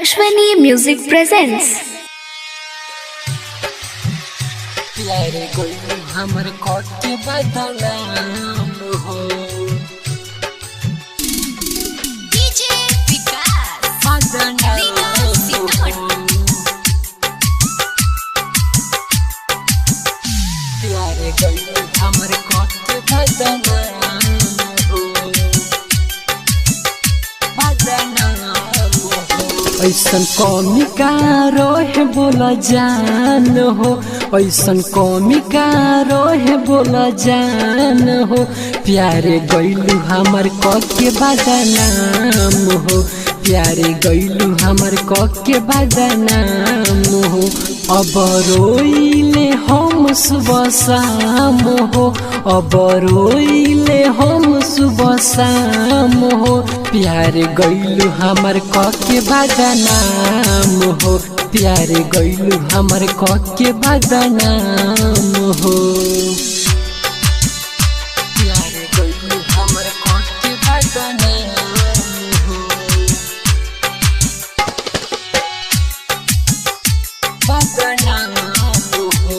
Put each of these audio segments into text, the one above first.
Ashwani Music presents. प्यारे कोई हमर कोट के बदनाम हो डीजे विकास बदनाम हो प्यारे कोई हमर कोट के बदनाम हो बदनाम हो ऐसन कौमी का रोहे बोला जान हो ऐसन कौमी का रोहे बोला जान हो प्यारे गैलू हमर के बदनाम हो प्यारे गैलू हमर के बदनाम हो अब रोइले हम सुबह शाम हो अब रोइले हम सुबह शाम हो प्यारे गैलू हमर के बदनाम हो प्यारे गैलू हमर के बदनाम हो प्यारे गैलू हमर के बदनाम हो बदनाम हो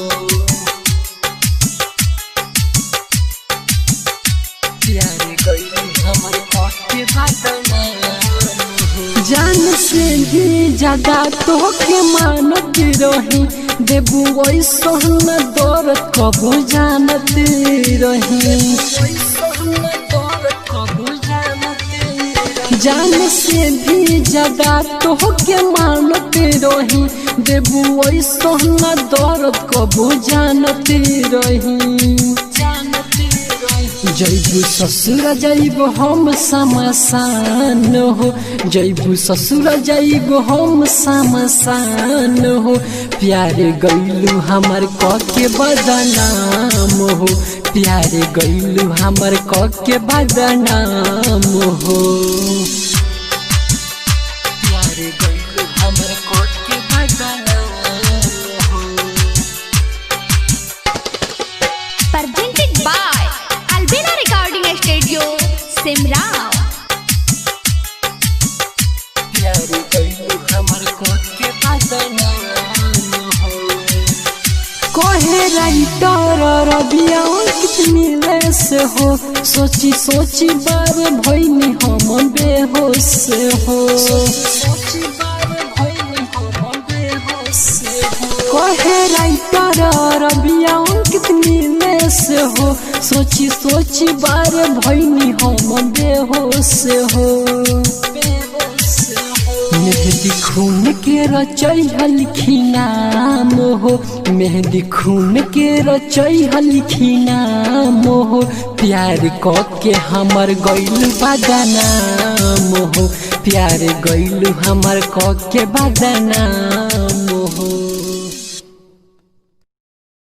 प्यारे गैलू हमर के बदनाम हो जान से भी ज्यादा तो के मानत रही देबू ऐसन दौरत कबू जानत रही जान से भी ज्यादा तो के मानत रही देबू ऐसन दौरत कबू जानत रही जैबू ससुर जैब हम समसान हो जैबू ससुर जैब हम समसान हो प्यारे गैलू हमर के बदनाम हो प्यारे गैलू हमर के बदनाम हो प्यारे गैलू हमर के बदनाम हो Presented by Albina Recording Studio, Simrao. प्यारे गैलू हमर के बदनाम हो कोहे राइटर रबिया कितनी लेस हो सोची सोची बार भइनी हम बेहोश हो कोहे राइटर रबिया कितनी लेस हो सोची सोची बार भइनी हम बेहोश हो मेहंदी खून के रचै लिखी नाम हो मेहंदी खून के रचै लिखी नाम हो प्यार के हमर गैलू बदनाम हो प्यार गैलू हमर के बदनाम हो।